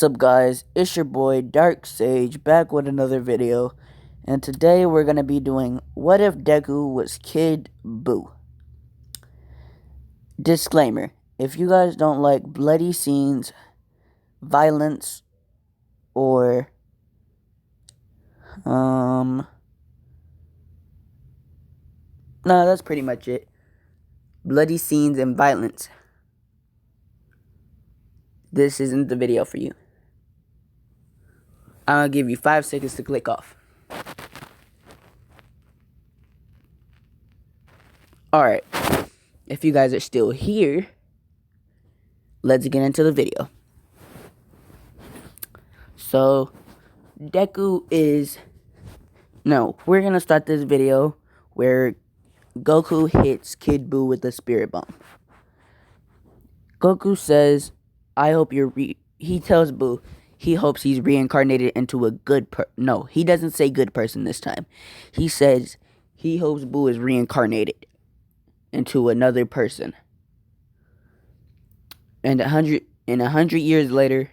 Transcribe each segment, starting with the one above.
What's up, guys? It's your boy Dark Sage back with another video, and today we're gonna be doing what if Deku was Kid Buu. Disclaimer: if you guys don't like bloody scenes, violence, or no, that's pretty much it. Bloody scenes and violence. This isn't the video for you. I'll give you 5 seconds to click off. Alright, if you guys are still here, let's get into the video. So, Deku is... No, we're gonna start this video where Goku hits Kid Buu with the Spirit Bomb. Goku says, I hope you're he tells Buu he hopes he's reincarnated into a good no, he doesn't say good person this time. He says he hopes Buu is reincarnated into another person. And 100 years later,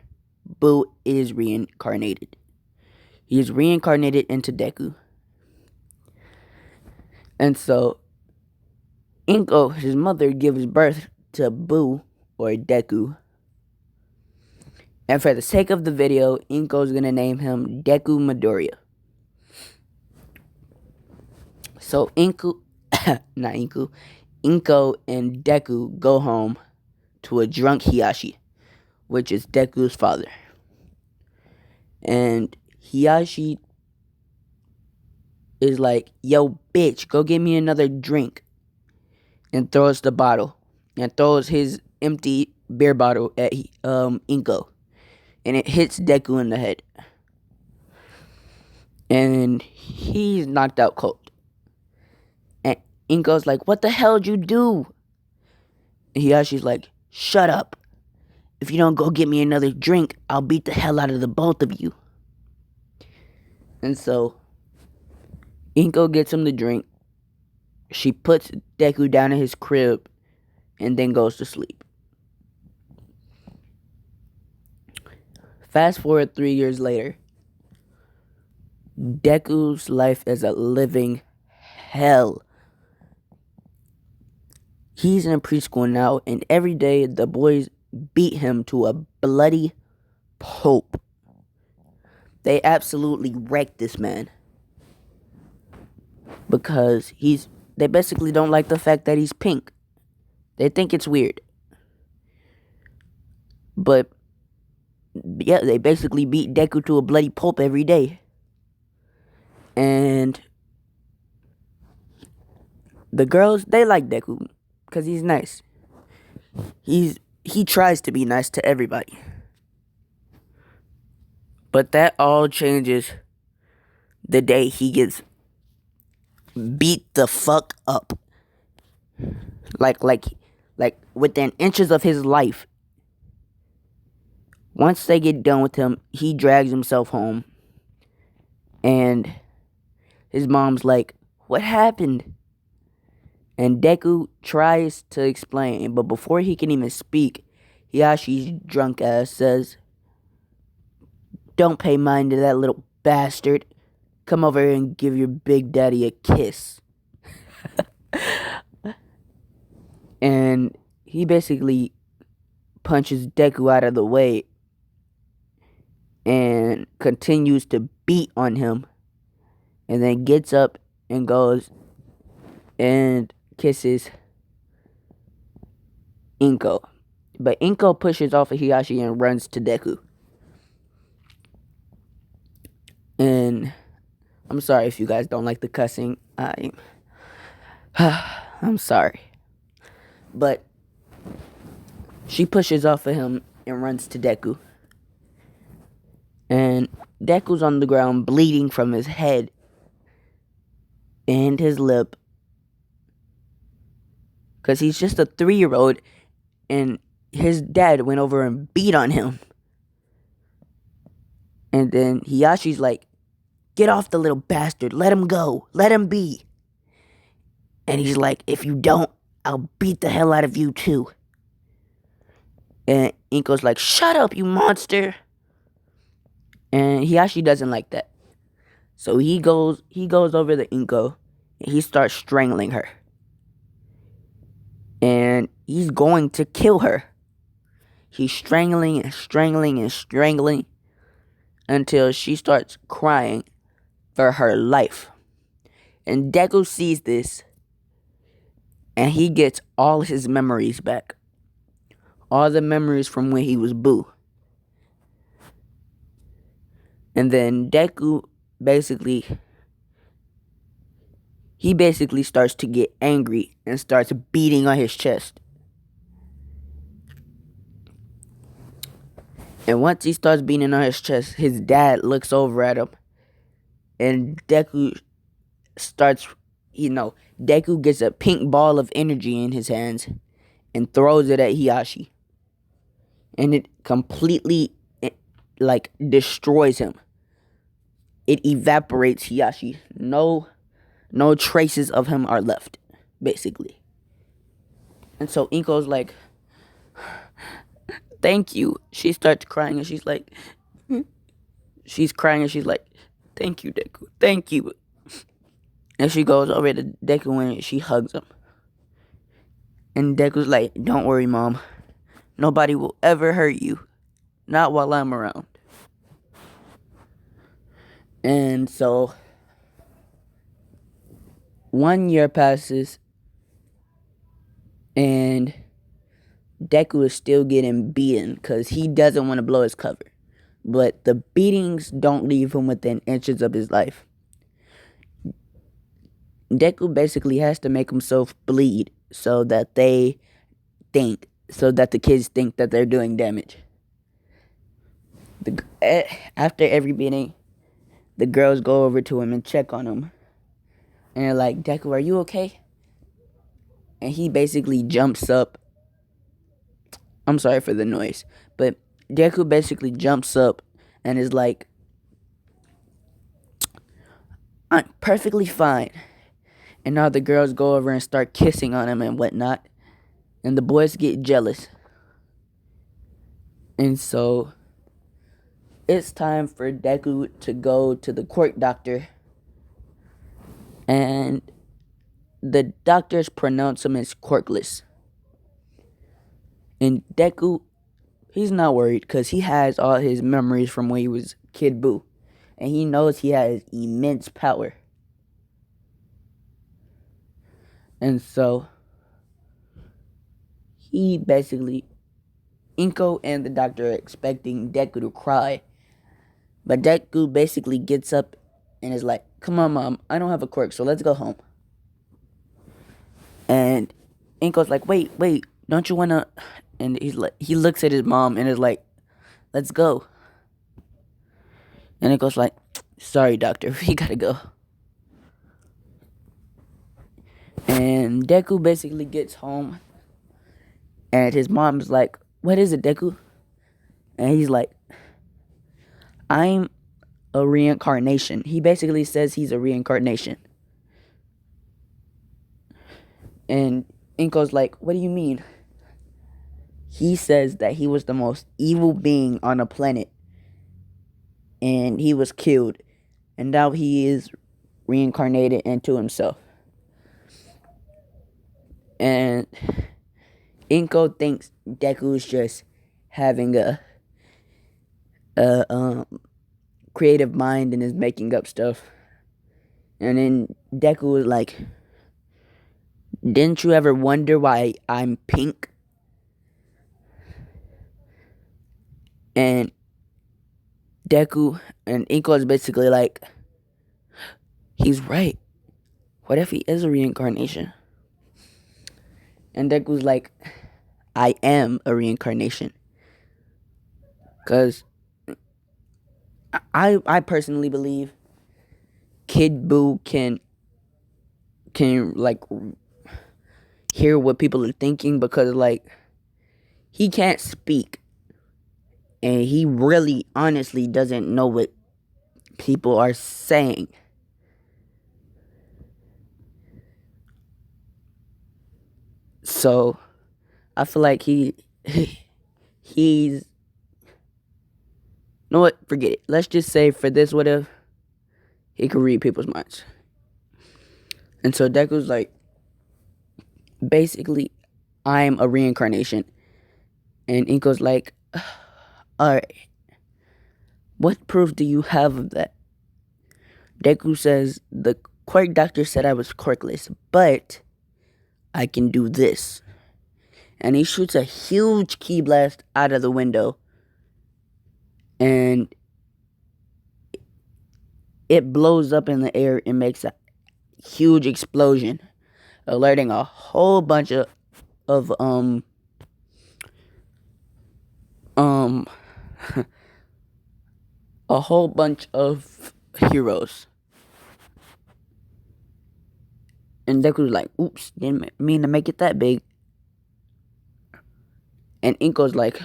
Buu is reincarnated. He is reincarnated into Deku. And so Inko, his mother, gives birth to Buu, or Deku. And for the sake of the video, Inko's gonna name him Deku Midoriya. So Inko and Deku go home to a drunk Hiyashi, which is Deku's father. And Hiyashi is like, yo, bitch, go get me another drink. And throws the bottle. And throws his empty beer bottle at Inko. And it hits Deku in the head. And he's knocked out cold. And Inko's like, what the hell did you do? And Hiyashi's like, shut up. If you don't go get me another drink, I'll beat the hell out of the both of you. And so Inko gets him the drink. She puts Deku down in his crib and then goes to sleep. Fast forward 3 years later. Deku's life is a living hell. He's in preschool now, and every day the boys beat him to a bloody pulp. They absolutely wrecked this man. Because they basically don't like the fact that he's pink. They think it's weird. But yeah, they basically beat Deku to a bloody pulp every day. And the girls, they like Deku because he's nice. He tries to be nice to everybody. But that all changes the day he gets beat the fuck up. Like within inches of his life. Once they get done with him, he drags himself home. And his mom's like, what happened? And Deku tries to explain, but before he can even speak, Hiyashi's drunk ass says, don't pay mind to that little bastard. Come over here and give your big daddy a kiss. And he basically punches Deku out of the way and continues to beat on him. And then gets up and goes and kisses Inko. But Inko pushes off of Hiyashi and runs to Deku. And I'm sorry if you guys don't like the cussing. I'm sorry. But she pushes off of him and runs to Deku. And Deku's on the ground bleeding from his head and his lip. Because he's just a 3-year-old and his dad went over and beat on him. And then Hiyashi's like, get off the little bastard. Let him go. Let him be. And he's like, if you don't, I'll beat the hell out of you too. And Inko's like, shut up, you monster. And Hiyashi doesn't like that. So he goes over to Inko and he starts strangling her. And he's going to kill her. He's strangling and strangling and strangling until she starts crying for her life. And Deku sees this and he gets all his memories back. All the memories from when he was Boo. And then Deku basically starts to get angry and starts beating on his chest. And once he starts beating on his chest, his dad looks over at him. And Deku starts, Deku gets a pink ball of energy in his hands and throws it at Hiyashi. And it completely, destroys him. It evaporates Hiyashi. No traces of him are left, basically. And so Inko's like, thank you. She starts crying and she's like, thank you, Deku. Thank you. And she goes over to Deku and she hugs him. And Deku's like, don't worry, Mom. Nobody will ever hurt you. Not while I'm around. And so 1 year passes and Deku is still getting beaten because he doesn't want to blow his cover. But the beatings don't leave him within inches of his life. Deku basically has to make himself bleed so that the kids think that they're doing damage. After every beating, the girls go over to him and check on him. And they're like, Deku, are you okay? And he basically jumps up. I'm sorry for the noise. But Deku basically jumps up and is like, I'm perfectly fine. And now the girls go over and start kissing on him and whatnot. And the boys get jealous. And so it's time for Deku to go to the quirk doctor. And the doctors pronounce him as quirkless. And Deku, he's not worried because he has all his memories from when he was Kid Buu. And he knows he has immense power. And so he basically, Inko and the doctor are expecting Deku to cry. But Deku basically gets up and is like, come on, Mom, I don't have a quirk, so let's go home. And Inko's like, wait, don't you want to... And he looks at his mom and is like, let's go. And Inko's like, sorry, doctor, we gotta go. And Deku basically gets home. And his mom's like, what is it, Deku? And he's like, I'm a reincarnation. He basically says he's a reincarnation. And Inko's like, what do you mean? He says that he was the most evil being on a planet. And he was killed. And now he is reincarnated into himself. And Inko thinks Deku's just having a creative mind and is making up stuff. And then Deku was like, didn't you ever wonder why I'm pink? And Deku and Inko is basically like, he's right. What if he is a reincarnation? And Deku's like, I am a reincarnation. Because I personally believe Kid Buu can like hear what people are thinking because like he can't speak. And he really honestly doesn't know what people are saying. So I feel like he's know what? Forget it. Let's just say for this what if he could read people's minds. And so Deku's like, basically, I'm a reincarnation. And Inko's like, alright, what proof do you have of that? Deku says, the quirk doctor said I was quirkless, but I can do this. And he shoots a huge ki blast out of the window. And it blows up in the air and makes a huge explosion, alerting a whole bunch of a whole bunch of heroes. And Deku's like, oops, didn't mean to make it that big. And Inko's like,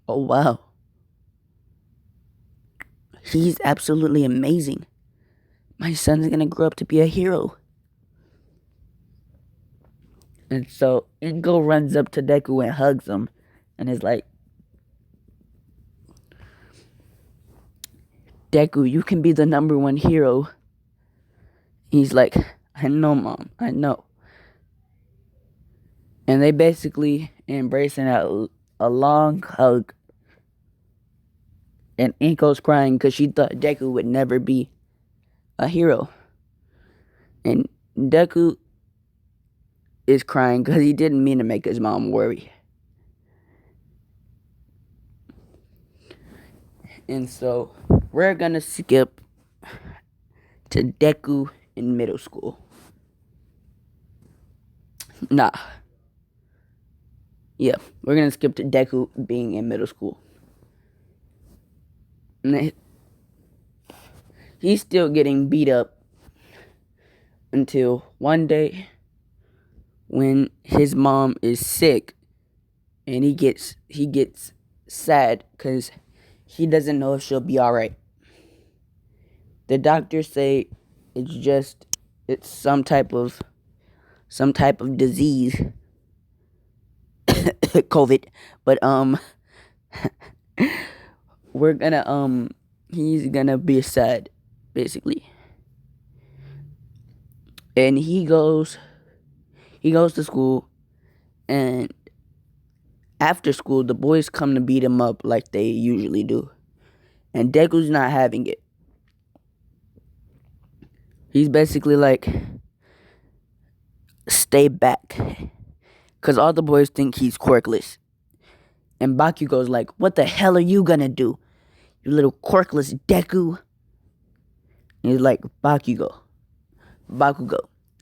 oh wow, he's absolutely amazing. My son's gonna grow up to be a hero. And so Inko runs up to Deku and hugs him and is like, Deku, you can be the #1 hero. He's like, I know, Mom, I know. And they basically embrace in a long hug. And Inko's crying because she thought Deku would never be a hero. And Deku is crying because he didn't mean to make his mom worry. And so we're gonna skip to Deku in middle school. Nah. Yeah, we're gonna skip to Deku being in middle school. And he's still getting beat up until one day when his mom is sick and he gets sad because he doesn't know if she'll be alright. The doctors say it's some type of disease, COVID, but we're gonna he's gonna be sad, basically. And he goes to school, and after school the boys come to beat him up like they usually do. And Deku's not having it. He's basically like, stay back. Cause all the boys think he's quirkless. And Bakugo's like, what the hell are you gonna do? You little quirkless Deku. And he's like, Bakugo,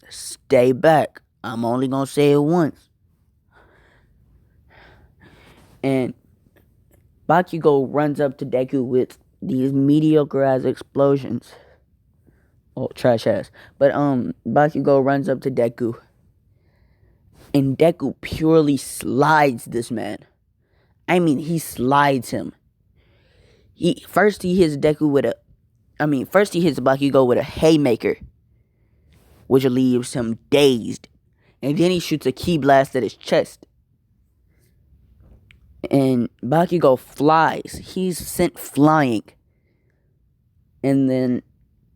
stay back. I'm only gonna say it once. And Bakugo runs up to Deku with these mediocre ass explosions. Oh, trash ass. But Bakugo runs up to Deku. And Deku purely slides this man. I mean, he slides him. First he hits Bakugo with a haymaker, which leaves him dazed. And then he shoots a ki blast at his chest. And Bakugo flies. He's sent flying. And then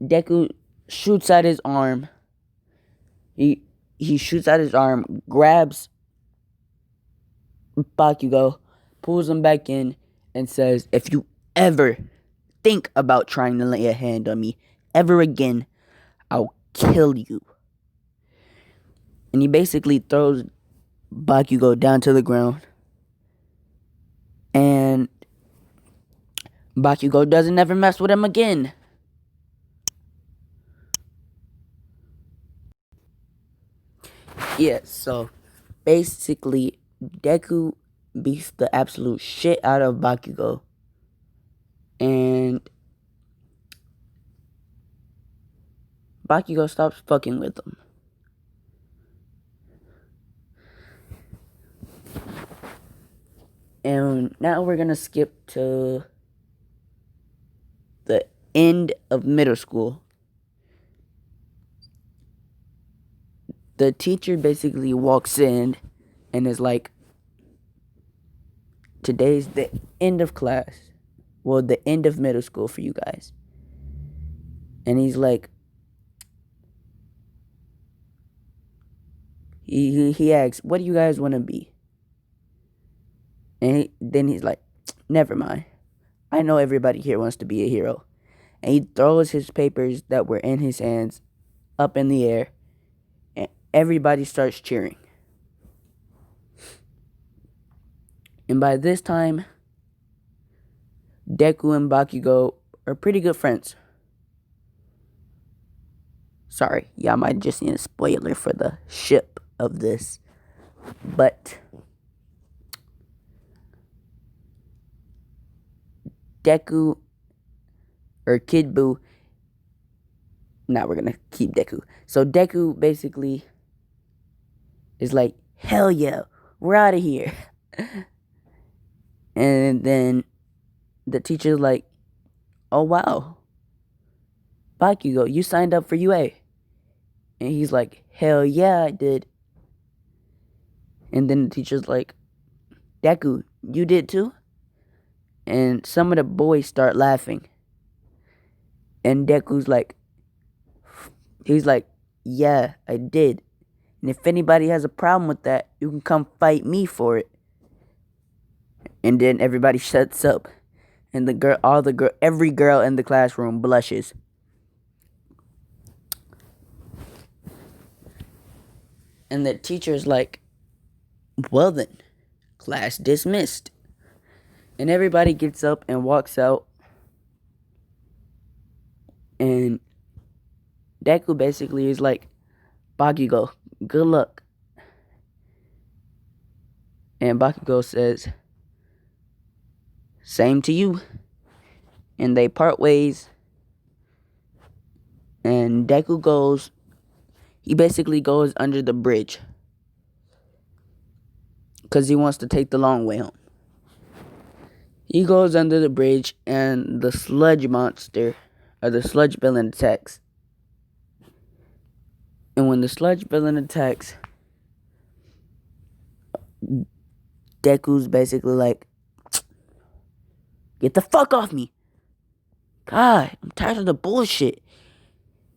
Deku shoots at his arm. He shoots at his arm, grabs Bakugo, pulls him back in, and says, if you ever think about trying to lay a hand on me ever again, I'll kill you. And he basically throws Bakugo down to the ground. And Bakugo doesn't ever mess with him again. Yeah, so basically Deku beats the absolute shit out of Bakugo. And Bakugo stops fucking with him. And now we're gonna skip to the end of middle school. The teacher basically walks in and is like, today's the end of class. Well, the end of middle school for you guys. And he's like, he asks, what do you guys want to be? And then he's like, never mind. I know everybody here wants to be a hero. And he throws his papers that were in his hands up in the air, and everybody starts cheering. And by this time, Deku and Bakugo are pretty good friends. Sorry, y'all might just need a spoiler for the ship of this. But Deku, or Kid Buu, now we're gonna keep Deku. So Deku basically is like, hell yeah, we're out of here. And then the teacher's like, oh wow, Bakugo, you signed up for UA. And he's like, hell yeah, I did. And then the teacher's like, Deku, you did too? And some of the boys start laughing. And Deku's like, he's like, yeah, I did. And if anybody has a problem with that, you can come fight me for it. And then everybody shuts up. And every girl in the classroom blushes. And the teacher's like, well then, class dismissed. And everybody gets up and walks out. And Deku basically is like, Bakugo, good luck. And Bakugo says, same to you. And they part ways. And Deku goes, he basically goes under the bridge. Because he wants to take the long way home. He goes under the bridge and the sludge monster, or the sludge villain attacks. And when the sludge villain attacks, Deku's basically like, get the fuck off me. God, I'm tired of the bullshit.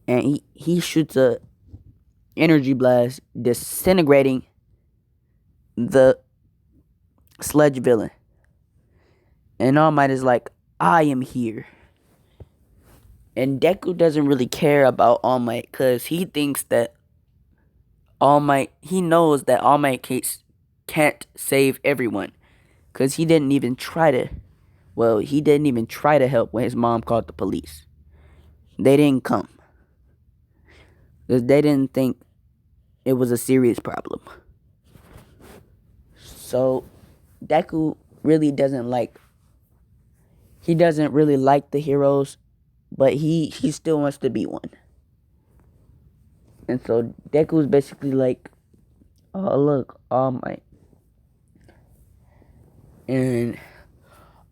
And he shoots a energy blast, disintegrating the sludge villain. And All Might is like, I am here. And Deku doesn't really care about All Might because he thinks that he knows that All Might can't save everyone. Because he didn't even try to help when his mom called the police. They didn't come. Because they didn't think it was a serious problem. So, Deku really doesn't really like the heroes, but he still wants to be one. And so Deku's basically like, oh look, All Might. And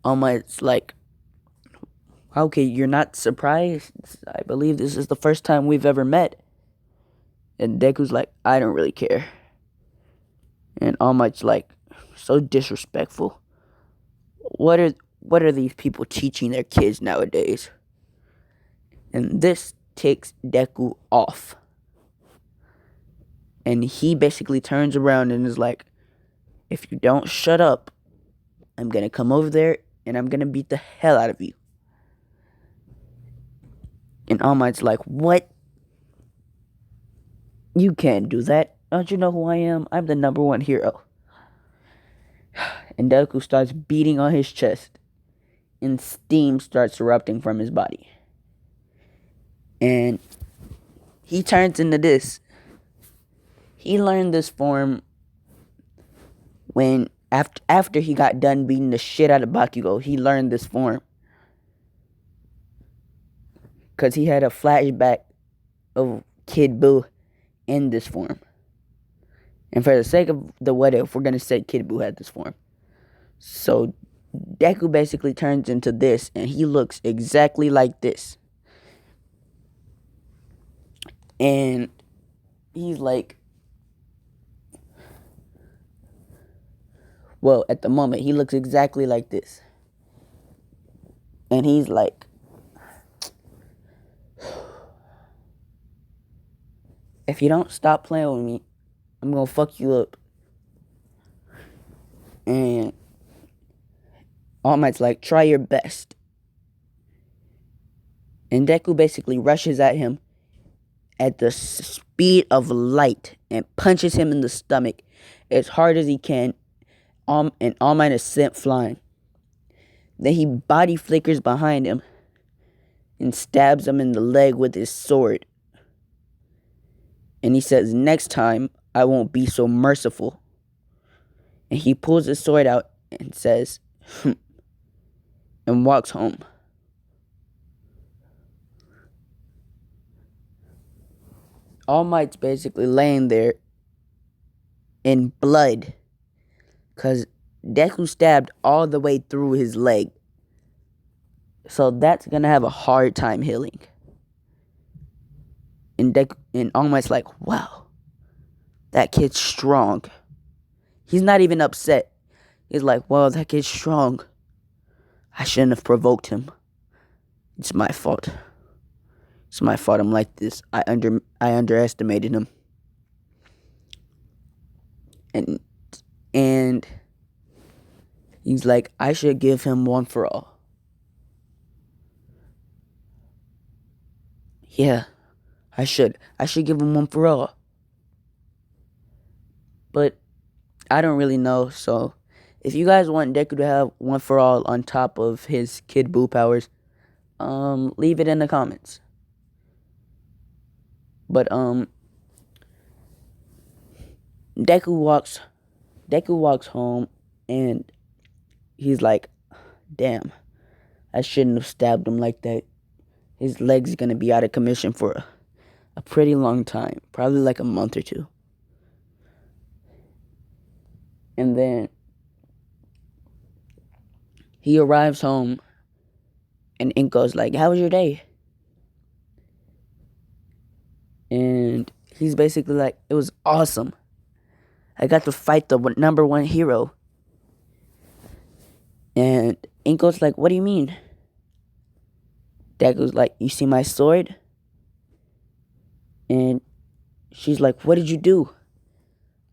All Might's like, okay, you're not surprised? I believe this is the first time we've ever met. And Deku's like, I don't really care. And All Might's like, so disrespectful. What are these people teaching their kids nowadays? And this takes Deku off. And he basically turns around and is like, if you don't shut up, I'm going to come over there and I'm going to beat the hell out of you. And All Might's like, what? You can't do that. Don't you know who I am? I'm the number one hero. And Deku starts beating on his chest. And steam starts erupting from his body. And he turns into this. He learned this form when after he got done beating the shit out of Bakugo. He learned this form. Because he had a flashback of Kid Buu in this form. And for the sake of the what if, we're going to say Kid Buu had this form. So Deku basically turns into this, and he looks exactly like this. And he's like, well, at the moment, he looks exactly like this. And he's like, if you don't stop playing with me, I'm gonna fuck you up. And All Might's like, try your best. And Deku basically rushes at him at the speed of light and punches him in the stomach as hard as he can, and All Might is sent flying. Then he body flickers behind him and stabs him in the leg with his sword. And he says, next time, I won't be so merciful. And he pulls his sword out and says, and walks home. All Might's basically laying there in blood because Deku stabbed all the way through his leg. So that's gonna have a hard time healing. And All Might's like, wow, that kid's strong. He's not even upset. He's like, wow, that kid's strong. I shouldn't have provoked him. It's my fault. It's my fault I'm like this. I underestimated him. And he's like, I should give him one for all. Yeah, I should. I should give him one for all. But I don't really know, so if you guys want Deku to have one for all on top of his Kid Buu powers, leave it in the comments. But Deku walks home and he's like, damn, I shouldn't have stabbed him like that. His leg's gonna be out of commission for a pretty long time, probably like a month or two. And then he arrives home and Inko's like, how was your day? And he's basically like, it was awesome. I got to fight the number one hero. And Inko's like, what do you mean? Deku's like, you see my sword? And she's like, what did you do?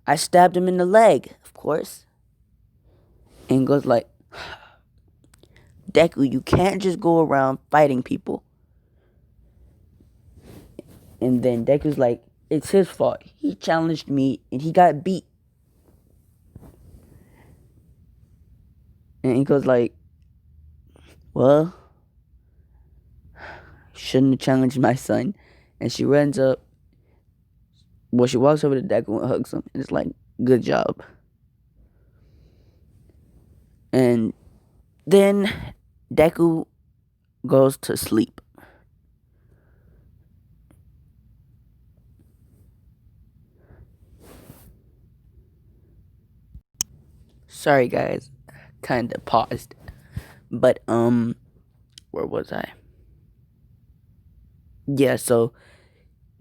I stabbed him in the leg, of course. Inko's like, Deku, you can't just go around fighting people. And then Deku's like, it's his fault. He challenged me and he got beat. And Inko's like, well, shouldn't have challenged my son. And she runs up. Well, she walks over to Deku and hugs him. And it's like, good job. And then Deku goes to sleep. Sorry guys, kinda paused. But where was I? Yeah, so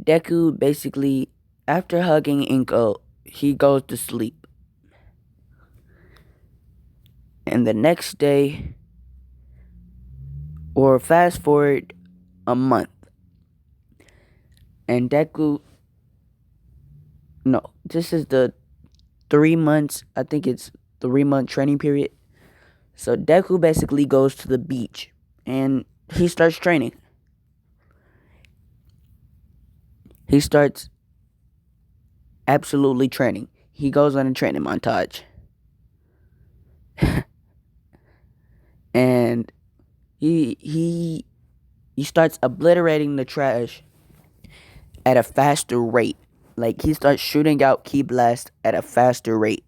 Deku basically, after hugging Inko, he goes to sleep. And the next day, or fast forward a month, and Deku, no, this is the 3 months, I think it's 3-month training period. So Deku basically goes to the beach and he starts training. He starts absolutely training. He goes on a training montage. And he starts obliterating the trash at a faster rate. Like, he starts shooting out ki blast at a faster rate.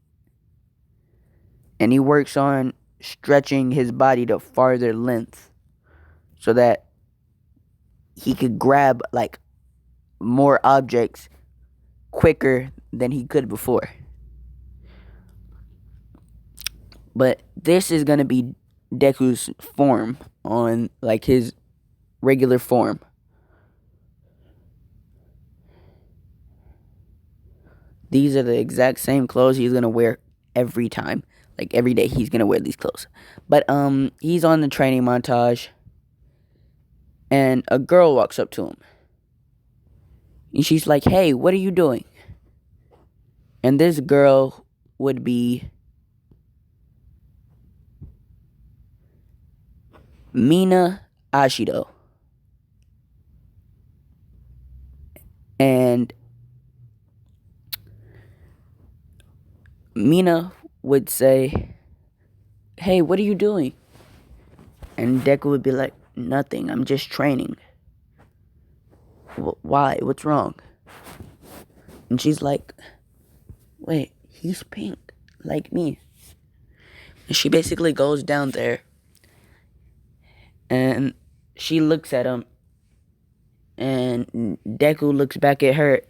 And he works on stretching his body to farther length so that he could grab, like, more objects quicker than he could before. But this is going to be Deku's form on, like, his regular form. These are the exact same clothes he's going to wear every time. Like, every day he's going to wear these clothes. But he's on the training montage. and a girl walks up to him. And she's like, "Hey, what are you doing?" And this girl would be Mina Ashido. And Mina would say, "Hey, what are you doing?" And Deku would be like, "Nothing, I'm just training." Why? What's wrong? And she's like, "Wait, he's pink, like me." And she basically goes down there and she looks at him, and Deku looks back at her,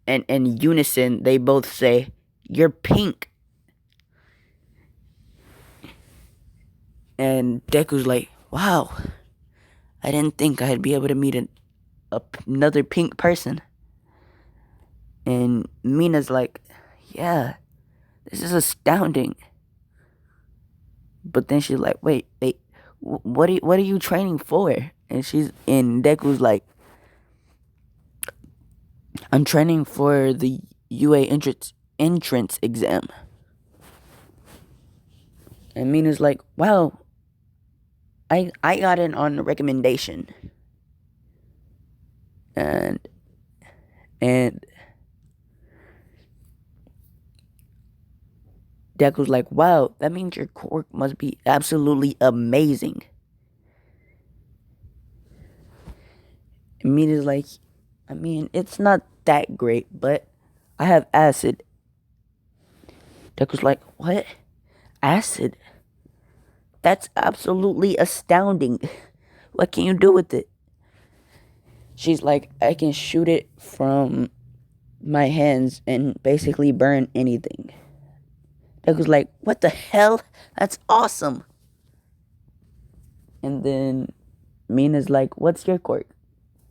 and in unison, they both say, "You're pink." And Deku's like, "Wow, I didn't think I'd be able to meet another pink person." And Mina's like, "Yeah, this is astounding." But then she's like, "Wait, what are you training for?" And Deku's like, "I'm training for the UA entrance exam." And Mina's like, "Wow, I got in on a recommendation." And and Deku's like, "Wow, that means your quirk must be absolutely amazing." And Mina's like, "I mean, it's not that great, but I have acid." Deku's like, "What? Acid? That's absolutely astounding. What can you do with it?" She's like, "I can shoot it from my hands and basically burn anything." Deku's like, "What the hell? That's awesome." And then Mina's like, "What's your quirk?"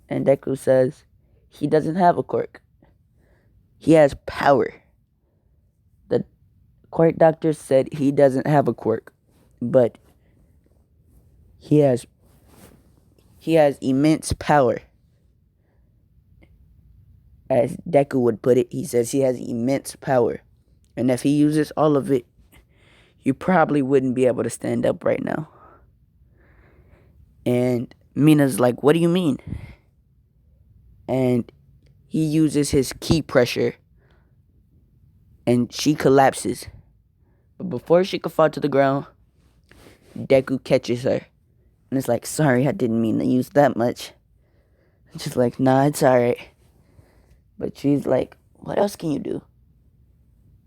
And Deku says, "He doesn't have a quirk. He has power." The quirk doctor said he doesn't have a quirk, but he has immense power. As Deku would put it, he says he has immense power. And if he uses all of it, you probably wouldn't be able to stand up right now. And Mina's like, "What do you mean?" And he uses his key pressure, and she collapses. But before she could fall to the ground, Deku catches her. And it's like, "Sorry, I didn't mean to use that much." And she's like, "Nah, it's alright." But she's like, "What else can you do?"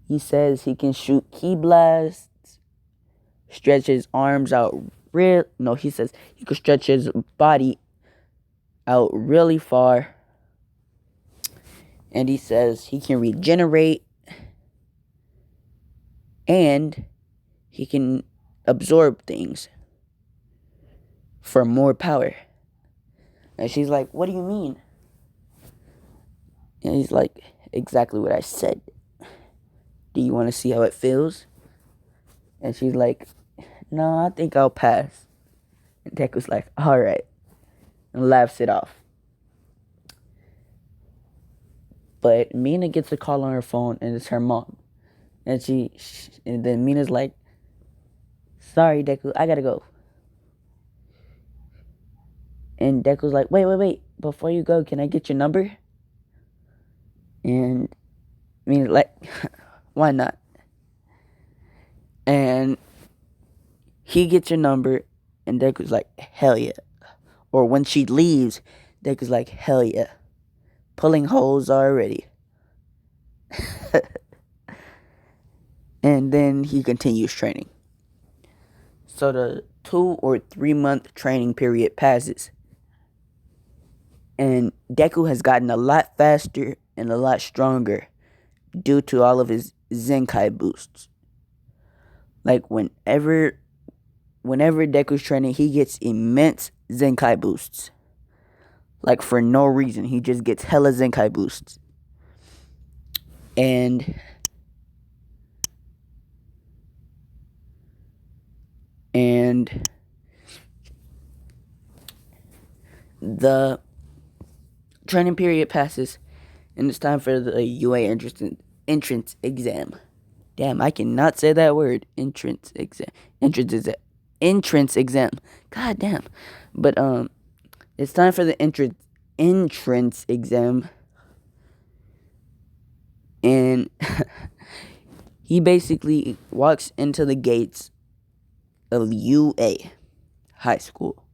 He says he can shoot key blasts, stretch his arms out he says he could stretch his body out really far. And he says he can regenerate, and he can absorb things for more power. And she's like, "What do you mean?" And he's like, "Exactly what I said. Do you want to see how it feels?" And she's like, "No, I think I'll pass." And Deku's like, "Alright," and laughs it off. But Mina gets a call on her phone, and it's her mom. And and then Mina's like, "Sorry, Deku, I gotta go." And Deku's like, wait. Before you go, can I get your number?" And Mina's like, "Why not?" And he gets your number, and Deku's like, "Hell yeah." Or when she leaves, Deku's like, "Hell yeah. Pulling holes already." And then he continues training. So the 2 or 3 month training period passes. And Deku has gotten a lot faster and a lot stronger due to all of his Zenkai boosts. Like whenever Deku's training, he gets immense Zenkai boosts. Like for no reason, he just gets hella Zenkai boosts. And The training period passes, and it's time for the UA entrance exam. Damn, I cannot say that word. Entrance exam. Entrance exam. God damn. But it's time for the entrance exam. And he basically walks into the gates of UA high school.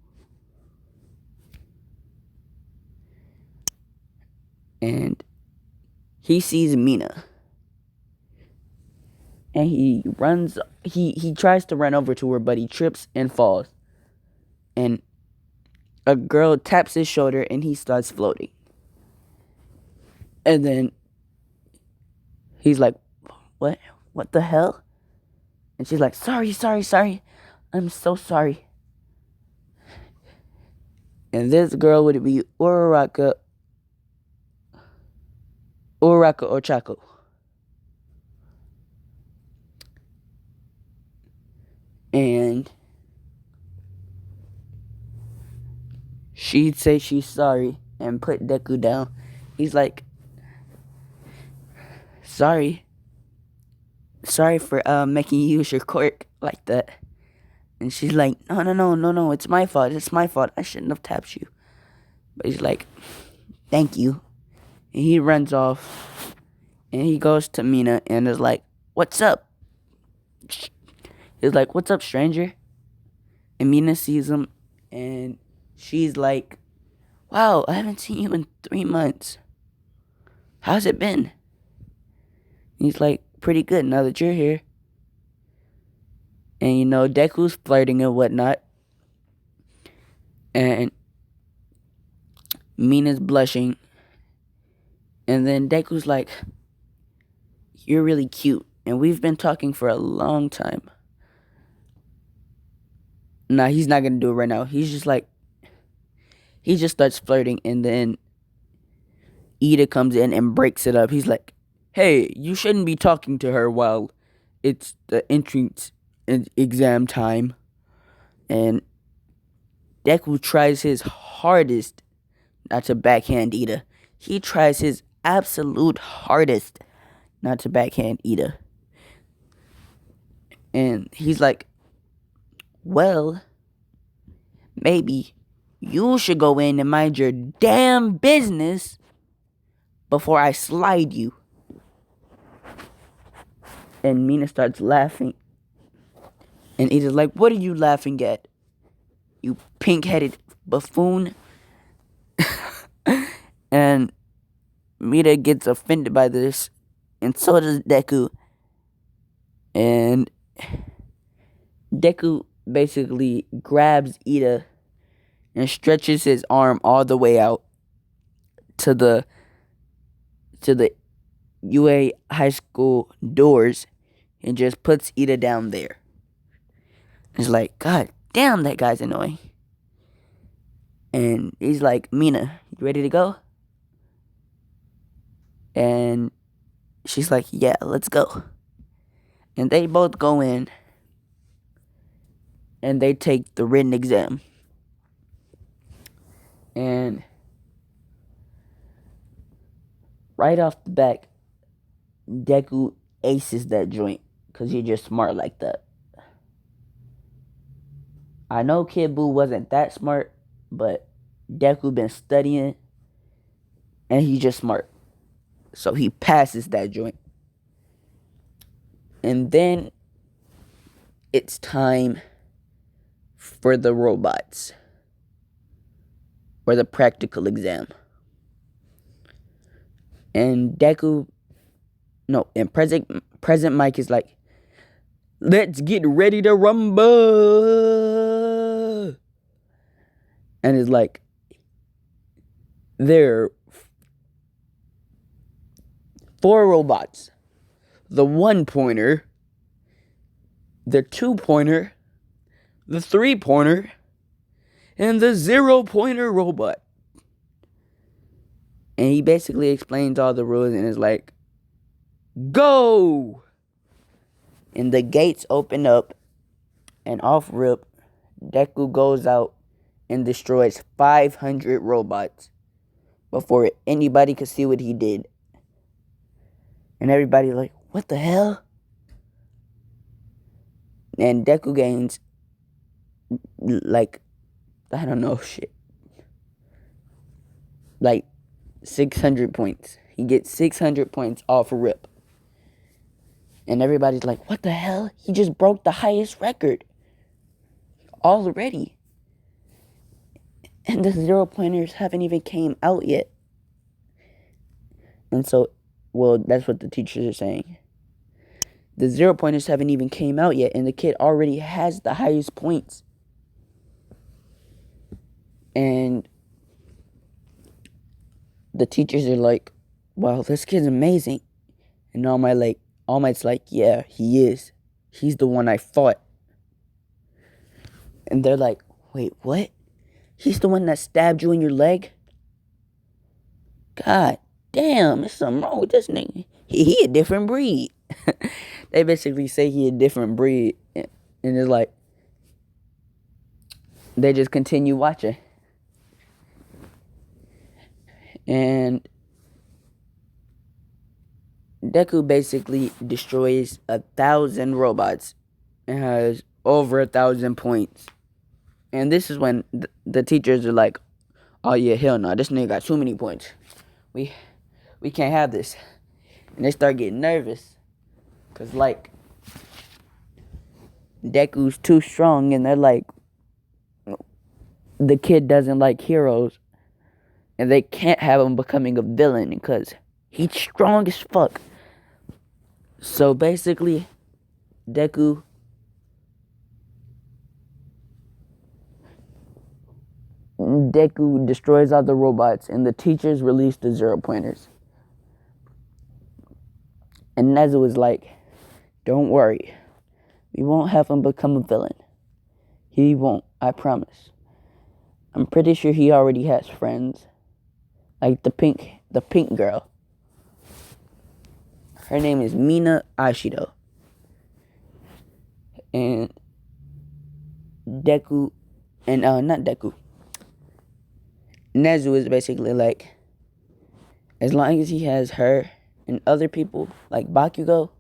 And he sees Mina. And he tries to run over to her, but he trips and falls. And a girl taps his shoulder and he starts floating. And then he's like, what? What the hell? And she's like, sorry. I'm so sorry. And this girl would be Uraraka Ochako. And she'd say she's sorry and put Deku down. He's like, sorry for making you use your quirk like that. And she's like, no, it's my fault. I shouldn't have tapped you. But he's like, thank you. And he runs off. And he goes to Mina and is like, what's up? He's like, what's up, stranger? And Mina sees him. And she's like, wow, I haven't seen you in 3 months. How's it been? And he's like, pretty good now that you're here. And Deku's flirting and whatnot. And Mina's blushing. And then Deku's like, you're really cute. And we've been talking for a long time. Nah, he's not going to do it right now. He's just like, he just starts flirting. And then Ida comes in and breaks it up. He's like, hey, you shouldn't be talking to her while it's the entrance exam time. And Deku tries his hardest not to backhand Ida. He tries his absolute hardest not to backhand Ida. And he's like, well, maybe you should go in and mind your damn business before I slide you. And Mina starts laughing. And Ida's like, what are you laughing at, you pink-headed buffoon? And Mina gets offended by this. And so does Deku. And Deku basically grabs Ida and stretches his arm all the way out to the UA high school doors and just puts Ida down there. It's like, God damn, that guy's annoying. And he's like, Mina, you ready to go? And she's like, yeah, let's go. And they both go in and they take the written exam. And right off the back, Deku aces that joint because he's just smart like that. I know Kid Buu wasn't that smart, but Deku been studying and he's just smart. So he passes that joint. And then it's time for the robots. Or the practical exam. And President Mike is like, let's get ready to rumble. And it's like, there are 4 robots. The 1-pointer, the 2-pointer, the 3-pointer, and the 0-pointer robot. And he basically explains all the rules and is like, go! And the gates open up, and off rip, Deku goes out and destroys 500 robots before anybody could see what he did. And everybody's like, what the hell? And Deku gains, like, I don't know, shit. Like, 600 points. He gets 600 points off a rip. And everybody's like, what the hell? He just broke the highest record already. And the 0-pointers haven't even came out yet. And so, well, that's what the teachers are saying. The 0-pointers haven't even came out yet, and the kid already has the highest points. And the teachers are like, wow, this kid's amazing. And All Might's like, yeah, he is. He's the one I fought. And they're like, wait, what? He's the one that stabbed you in your leg? God damn, there's something wrong with this nigga. He a different breed. They basically say he a different breed. And it's like, they just continue watching. And Deku basically destroys 1,000 robots and has over 1,000 points. And this is when the teachers are like, oh yeah, hell no, this nigga got too many points. We can't have this. And they start getting nervous. Because, like, Deku's too strong, and they're like, the kid doesn't like heroes. And they can't have him becoming a villain because he's strong as fuck. So basically, Deku destroys all the robots, and the teachers release the 0-pointers. And Nezu is like, don't worry. We won't have him become a villain. He won't, I promise. I'm pretty sure he already has friends. Like the pink girl. Her name is Mina Ashido. And Deku, and not Deku. Nezu is basically like, as long as he has her and other people, like Bakugo,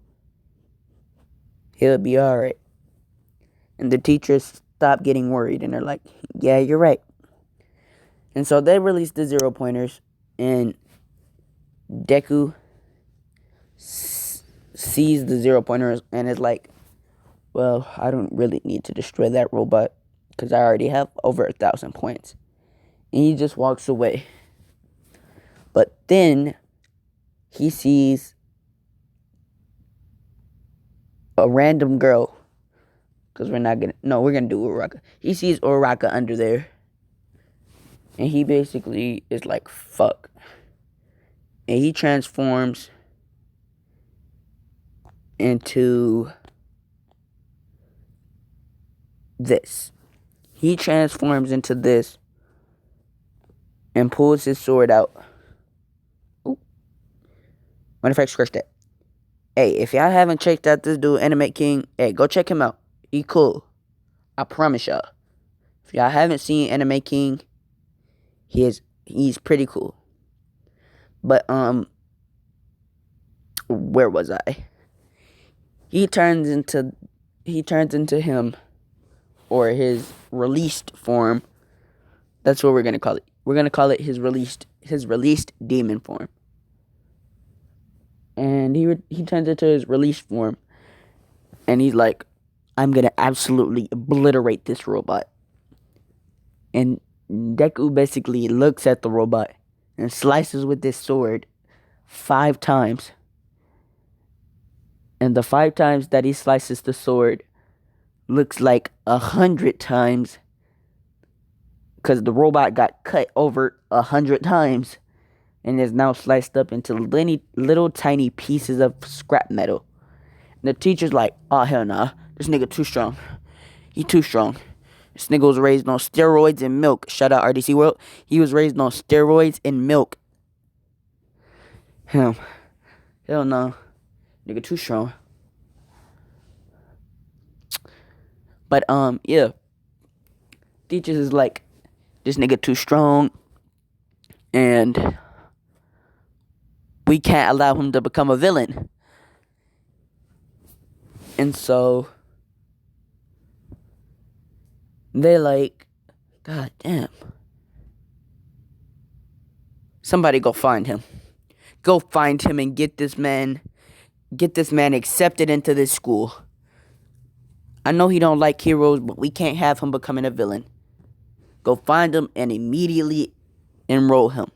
he'll be alright. And the teachers stop getting worried, and they're like, yeah, you're right. And so they release the 0-pointers, and Deku sees the 0-pointers and is like, well, I don't really need to destroy that robot because I already have over 1,000 points. And he just walks away. But then he sees a random girl. Because we're going to do Uraraka. He sees Uraraka under there. And he basically is like, fuck. And he transforms into this. He transforms into this and pulls his sword out. Ooh. What if I scratch that? Hey, if y'all haven't checked out this dude, Anime King, hey, go check him out. He cool. I promise y'all. If y'all haven't seen Anime King, he's pretty cool. But where was I? He turns into him, or his released form. That's what we're gonna call it. We're gonna call it his released demon form. And he turns into his released form, and he's like, I'm gonna absolutely obliterate this robot. And Deku basically looks at the robot and slices with this sword 5 times. And the 5 times that he slices the sword looks like 100 times, because the robot got cut over 100 times and is now sliced up into little tiny pieces of scrap metal. And the teacher's like, oh hell nah, this nigga too strong. He too strong. This nigga was raised on steroids and milk. Shout out RDC World. He was raised on steroids and milk. Hell no. Nigga too strong. But yeah. Teachers is like, this nigga too strong, and we can't allow him to become a villain. And so they like, God damn. Somebody go find him. Go find him and get this man accepted into this school. I know he don't like heroes, but we can't have him becoming a villain. Go find him and immediately enroll him.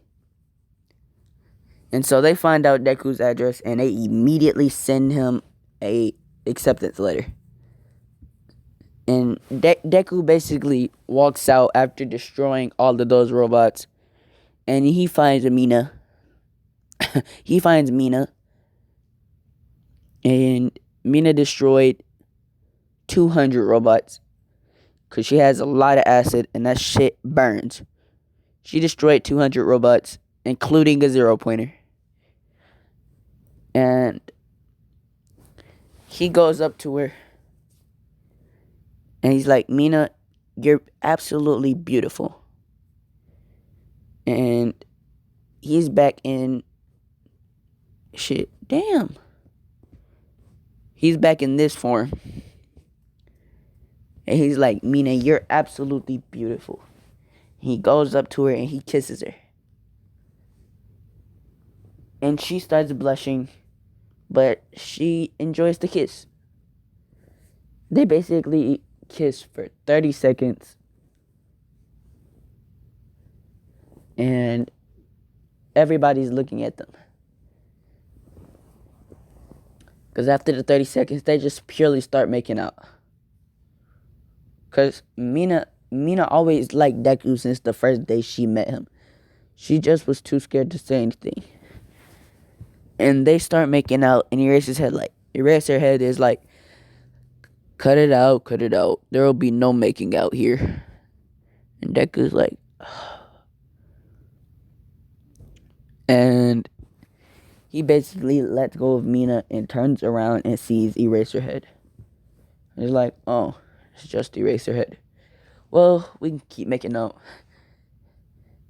And so they find out Deku's address and they immediately send him a acceptance letter. And Deku basically walks out after destroying all of those robots. And he finds Mina. He finds Mina. And Mina destroyed 200 robots. Because she has a lot of acid and that shit burns. She destroyed 200 robots, including a 0-pointer. And he goes up to her. And he's like, Mina, you're absolutely beautiful. And he's back in... Shit, damn. He's back in this form. And he's like, Mina, you're absolutely beautiful. He goes up to her and he kisses her. And she starts blushing, but she enjoys the kiss. They basically kiss for 30 seconds. And everybody's looking at them. Because after the 30 seconds, they just purely start making out. Because Mina always liked Deku since the first day she met him. She just was too scared to say anything. And they start making out, and Eraserhead is like, cut it out. There will be no making out here. And Deku's like, and he basically lets go of Mina and turns around and sees Eraserhead. He's like, oh, it's just Eraserhead. Well, we can keep making out.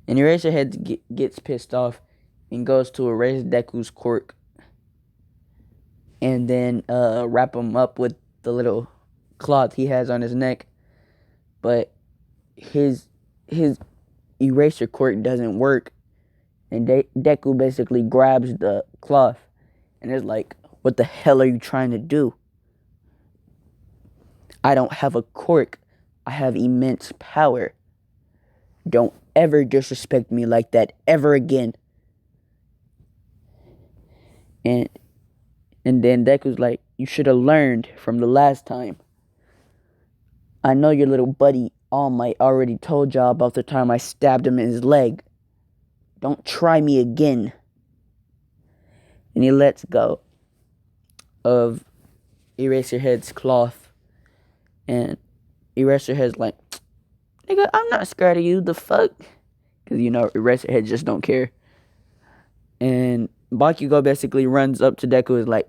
And Eraserhead gets pissed off and goes to erase Deku's quirk. And then wrap him up with the little cloth he has on his neck. But his eraser quirk doesn't work. And Deku basically grabs the cloth and is like, what the hell are you trying to do? I don't have a quirk. I have immense power. Don't ever disrespect me like that ever again. And then Deku's like, you should have learned from the last time. I know your little buddy All Might already told y'all about the time I stabbed him in his leg. Don't try me again. And he lets go of Eraserhead's cloth. And Eraserhead's like, nigga, I'm not scared of you, the fuck? Because, Eraserhead just don't care. And Bakugo basically runs up to Deku and is like,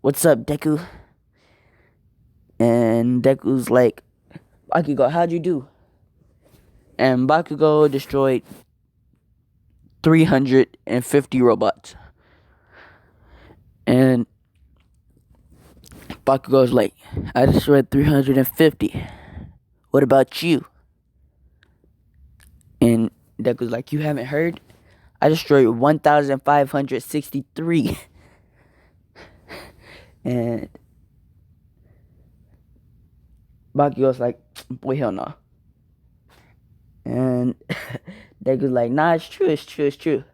what's up, Deku? And Deku's like, Bakugo, how'd you do? And Bakugo destroyed 350 robots. And Bakugo's like, I destroyed 350. What about you? And Deku's like, you haven't heard? I destroyed 1,563. And Bakugo's like, boy, hell no. And Deku's like, nah, it's true.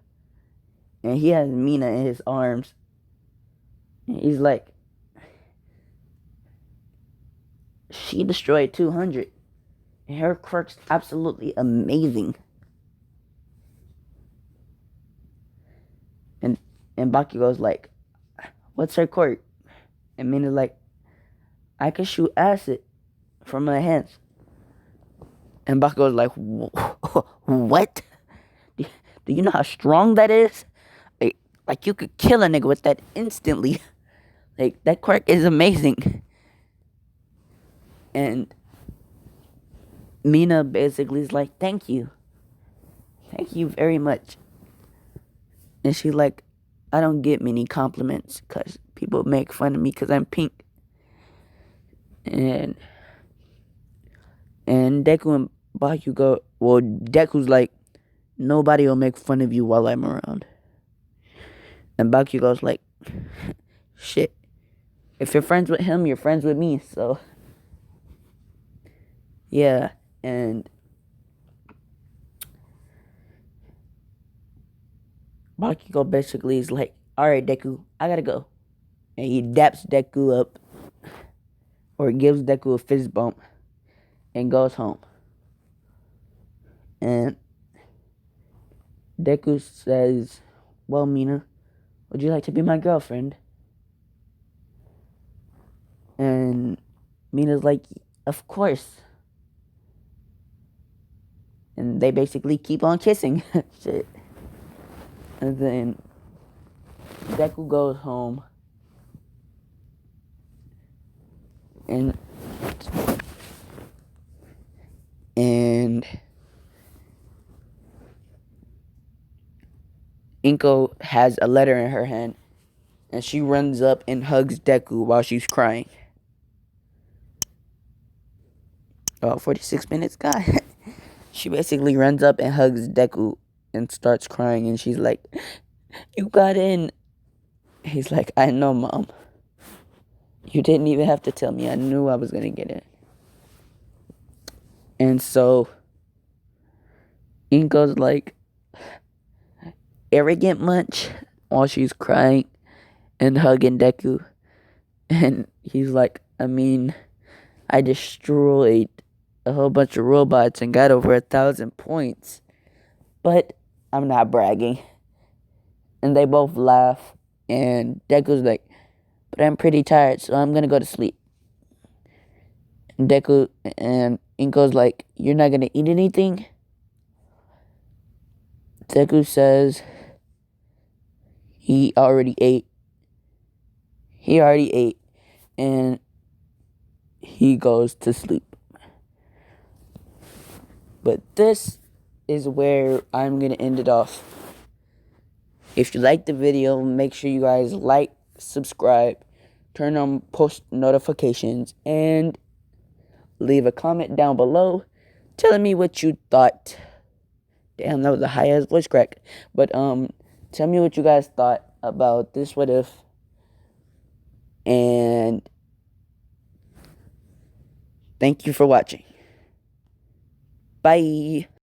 And he has Mina in his arms. And he's like, she destroyed 200. And her quirk's absolutely amazing. And Bakugo's like, what's her quirk? And Mina's like, I can shoot acid from my hands. And Bakugo's like, what? Do you know how strong that is? Like you could kill a nigga with that instantly. Like, that quirk is amazing. And Mina basically is like, thank you very much. And she like, I don't get many compliments because people make fun of me because I'm pink. And Deku and Bakugo, well, Deku's like, nobody will make fun of you while I'm around. And Bakugo's like, shit, if you're friends with him, you're friends with me. So, yeah. And Bakugo basically is like, alright, Deku, I gotta go. And he daps Deku up, or gives Deku a fist bump, and goes home. And Deku says, well, Mina, would you like to be my girlfriend? And Mina's like, of course. And they basically keep on kissing. Shit. And then Deku goes home. And Inko has a letter in her hand. And she runs up and hugs Deku while she's crying. Oh, 46 minutes, God. She basically runs up and hugs Deku and starts crying. And she's like, you got in. He's like, I know, Mom. You didn't even have to tell me. I knew I was going to get in. And so Inko's like, arrogant much? While she's crying and hugging Deku. And he's like, I mean, I destroyed a whole bunch of robots and got over 1,000 points. But I'm not bragging. And they both laugh. And Deku's like, but I'm pretty tired, so I'm going to go to sleep. And Deku and Inko's like, you're not going to eat anything? Deku says he already ate. And he goes to sleep. But this is where I'm going to end it off. If you like the video, make sure you guys like, subscribe, turn on post notifications, and leave a comment down below telling me what you thought. Damn, that was a high-ass voice crack. But, tell me what you guys thought about this What If. And thank you for watching. Bye.